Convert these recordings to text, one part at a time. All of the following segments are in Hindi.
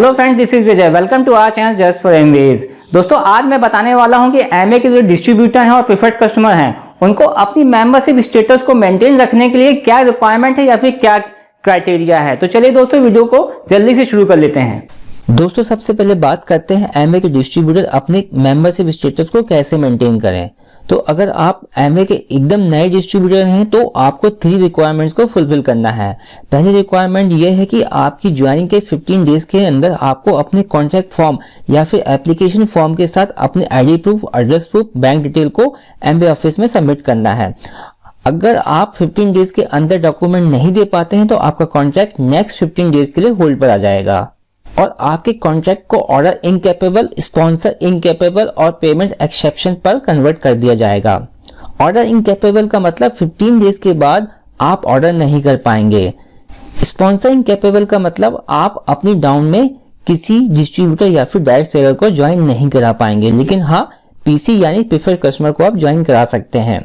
Hello friends, this is Vijay. Welcome to our channel just for MBAs. दोस्तों, आज मैं बताने वाला हूं कि एमए के जो डिस्ट्रीब्यूटर हैं और प्रीफर्ड कस्टमर हैं, उनको अपनी मेंबरशिप स्टेटस को मेंटेन रखने के लिए क्या रिक्वायरमेंट है या फिर क्या क्राइटेरिया है। तो चलिए दोस्तों, वीडियो को जल्दी से शुरू कर लेते हैं। दोस्तों, सबसे पहले बात करते हैं एमए के डिस्ट्रीब्यूटर अपने मेंबरशिप स्टेटस को कैसे मेंटेन करें। तो अगर आप एमए के एकदम नए डिस्ट्रीब्यूटर हैं तो आपको 3 रिक्वायरमेंट्स को फुलफिल करना है। पहली रिक्वायरमेंट ये है कि आपकी ज्वाइनिंग के 15 डेज के अंदर आपको अपने कॉन्ट्रैक्ट फॉर्म या फिर एप्लीकेशन फॉर्म के साथ अपने ID proof, address proof, bank detail को एमए ऑफिस में सबमिट करना है। अगर आप 15 डेज के अंदर डॉक्यूमेंट नहीं दे पाते हैं तो आपका कॉन्ट्रैक्ट नेक्स्ट 15 डेज के लिए होल्ड पर आ जाएगा और आपके कॉन्ट्रैक्ट को ऑर्डर इनकेपेबल, स्पॉन्सर इनकेपेबल और पेमेंट एक्सेप्शन पर कन्वर्ट कर दिया जाएगा। ऑर्डर इनकेपेबल का मतलब 15 डेज के बाद आप ऑर्डर नहीं कर पाएंगे। स्पॉन्सर इनकेपेबल का मतलब आप अपनी डाउन में किसी डिस्ट्रीब्यूटर या फिर डायरेक्ट सेलर को ज्वाइन नहीं करा पाएंगे, लेकिन हाँ, पीसी यानी प्रीफर्ड कस्टमर को आप ज्वाइन करा सकते हैं।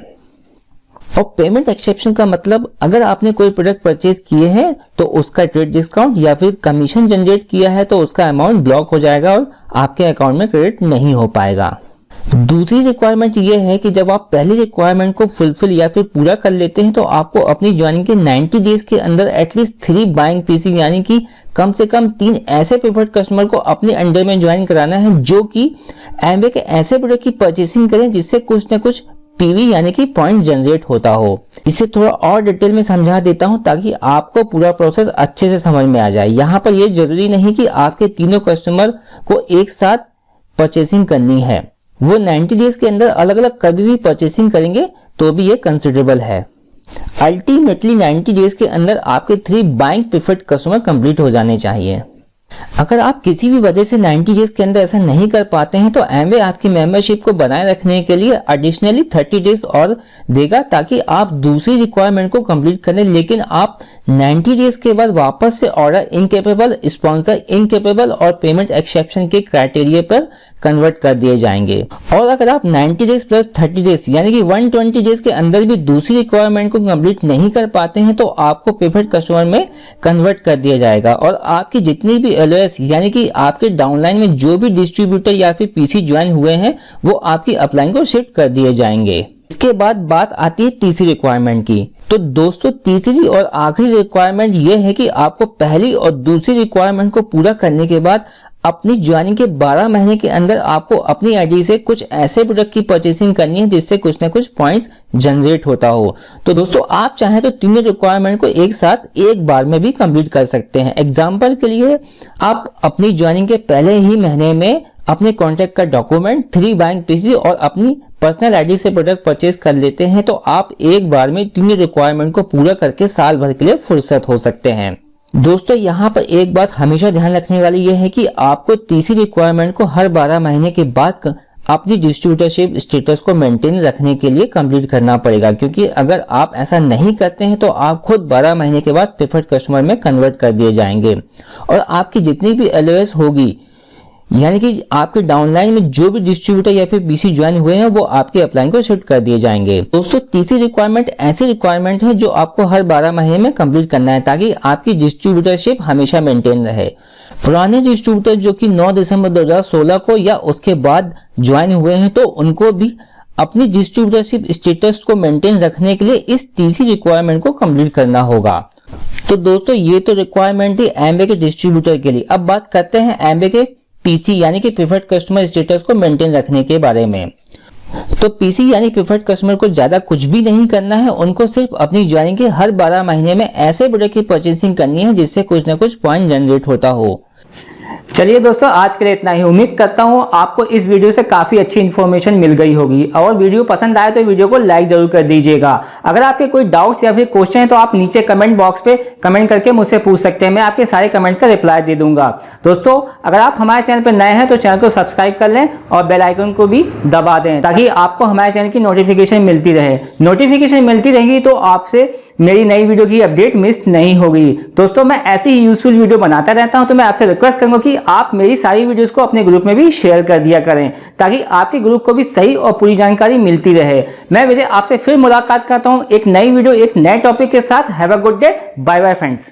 और पेमेंट एक्सेप्शन का मतलब अगर आपने कोई प्रोडक्ट परचेज किए हैं तो उसका ट्रेड डिस्काउंट या फिर कमीशन जनरेट किया है तो उसका अमाउंट ब्लॉक हो जाएगा और आपके अकाउंट में क्रेडिट नहीं हो पाएगा। दूसरी रिक्वायरमेंट ये है कि जब आप पहली रिक्वायरमेंट को फुलफिल या फिर पूरा कर लेते हैं तो आपको अपनी ज्वाइनिंग के 90 डेज के अंदर एटलीस्ट 3 बाइंग पीसी यानी कि कम से कम 3 ऐसे प्रीफर्ड कस्टमर को अपने अंडर में ज्वाइन कराना है जो कि एमवे के ऐसे प्रोडक्ट की परचेसिंग करें जिससे कुछ न कुछ पीवी यानी कि पॉइंट जनरेट होता हो। इसे थोड़ा और डिटेल में समझा देता हूं ताकि आपको पूरा प्रोसेस अच्छे से समझ में आ जाए। यहाँ पर यह जरूरी नहीं कि आपके तीनों कस्टमर को एक साथ परचेसिंग करनी है, वो 90 डेज के अंदर अलग अलग कभी भी परचेसिंग करेंगे तो भी ये कंसिडरेबल है। अल्टीमेटली 90 डेज के अंदर आपके 3 बाइंग प्रीफर्ड कस्टमर कंप्लीट हो जाने चाहिए। अगर आप किसी भी वजह से 90 डेज के अंदर ऐसा नहीं कर पाते हैं तो एमवे आपकी मेंबरशिप को बनाए रखने के लिए एडिशनली 30 डेज और देगा ताकि आप दूसरी रिक्वायरमेंट को कंप्लीट करें, लेकिन आप 90 डेज के बाद वापस से ऑर्डर इनकेपेबल, स्पॉन्सर इनकेपेबल और पेमेंट एक्सेप्शन के क्राइटेरिया पर कन्वर्ट कर दिए जाएंगे। और अगर आप 90 डेज प्लस 30 डेज यानी कि 120 डेज के अंदर भी दूसरी रिक्वायरमेंट को कंप्लीट नहीं कर पाते हैं तो आपको प्रीफर्ड कस्टमर में कन्वर्ट कर दिया जाएगा और आपकी जितनी भी एलओएस यानी कि आपके डाउनलाइन में जो भी डिस्ट्रीब्यूटर या फिर पीसी ज्वाइन हुए हैं वो आपकी अपलाइन को शिफ्ट कर दिए जाएंगे। इसके बाद बात आती है तीसरी रिक्वायरमेंट की। तो दोस्तों, तीसरी और आखिरी रिक्वायरमेंट यह है कि आपको पहली और दूसरी रिक्वायरमेंट को पूरा करने के बाद अपनी ज्वाइनिंग के 12 महीने के अंदर आपको अपनी आईडी से कुछ ऐसे प्रोडक्ट की परचेसिंग करनी है जिससे कुछ ना कुछ पॉइंट्स जनरेट होता हो। तो दोस्तों, आप चाहें तो तीनों रिक्वायरमेंट को एक साथ एक बार में भी कंप्लीट कर सकते हैं। एग्जांपल के लिए, आप अपनी ज्वाइनिंग के पहले ही महीने में अपने कॉन्ट्रैक्ट का डॉक्यूमेंट, 3 बाइंग पीसी और अपनी पर्सनल आईडी से प्रोडक्ट परचेज कर लेते हैं तो आप एक बार में तीनों रिक्वायरमेंट को पूरा करके साल भर के लिए फुर्सत हो सकते हैं। दोस्तों, यहाँ पर एक बात हमेशा ध्यान रखने वाली यह है कि आपको तीसरी रिक्वायरमेंट को हर 12 महीने के बाद अपनी डिस्ट्रीब्यूटरशिप स्टेटस को मेंटेन रखने के लिए कंप्लीट करना पड़ेगा, क्योंकि अगर आप ऐसा नहीं करते हैं तो आप खुद 12 महीने के बाद प्रीफर्ड कस्टमर में कन्वर्ट कर दिए जाएंगे और आपकी जितनी भी एलओएस होगी यानी कि आपके डाउनलाइन में जो भी डिस्ट्रीब्यूटर या फिर पीसी ज्वाइन हुए हैं वो आपके अपलाइन को शिफ्ट कर दिए जाएंगे। दोस्तों, तीसरी रिक्वायरमेंट ऐसी रिक्वायरमेंट है जो आपको हर 12 महीने में कंप्लीट करना है ताकि आपकी डिस्ट्रीब्यूटरशिप हमेशा मेंटेन रहे। पुराने डिस्ट्रीब्यूटर जो कि 9 दिसंबर 2016 को या उसके बाद ज्वाइन हुए हैं तो उनको भी अपनी डिस्ट्रीब्यूटरशिप स्टेटस को मेंटेन रखने के लिए इस तीसरी रिक्वायरमेंट को कंप्लीट करना होगा। तो दोस्तों, ये तो रिक्वायरमेंट थी एमवे के डिस्ट्रीब्यूटर के लिए। अब बात करते हैं एमवे के पीसी यानी कि प्रीफर्ड कस्टमर स्टेटस को मेंटेन रखने के बारे में। तो पीसी यानी प्रीफर्ड कस्टमर को ज्यादा कुछ भी नहीं करना है, उनको सिर्फ अपनी ज्वाइनिंग के हर 12 महीने में ऐसे प्रोडक्ट की परचेसिंग करनी है जिससे कुछ ना कुछ पॉइंट जनरेट होता हो। चलिए दोस्तों, आज के लिए इतना ही। उम्मीद करता हूं आपको इस वीडियो से काफी अच्छी इन्फॉर्मेशन मिल गई होगी और वीडियो पसंद आए तो वीडियो को लाइक जरूर कर दीजिएगा। अगर आपके कोई डाउट्स या फिर क्वेश्चन है तो आप नीचे कमेंट बॉक्स पे कमेंट करके मुझसे पूछ सकते हैं, मैं आपके सारे कमेंट्स का रिप्लाई दे दूंगा। दोस्तों, अगर आप हमारे चैनल पर नए हैं तो चैनल को सब्सक्राइब कर लें और बेल आइकन को भी दबा दें ताकि आपको हमारे चैनल की नोटिफिकेशन मिलती रहे। नोटिफिकेशन मिलती रहेगी तो आपसे मेरी नई वीडियो की अपडेट मिस नहीं होगी। दोस्तों, मैं ऐसी ही यूजफुल वीडियो बनाता रहता हूं तो मैं आपसे रिक्वेस्ट करूंगा कि आप मेरी सारी वीडियोस को अपने ग्रुप में भी शेयर कर दिया करें ताकि आपके ग्रुप को भी सही और पूरी जानकारी मिलती रहे। मैं विजय आपसे फिर मुलाकात करता हूं एक नई वीडियो, एक नए टॉपिक के साथ। Have a good day. Bye bye friends.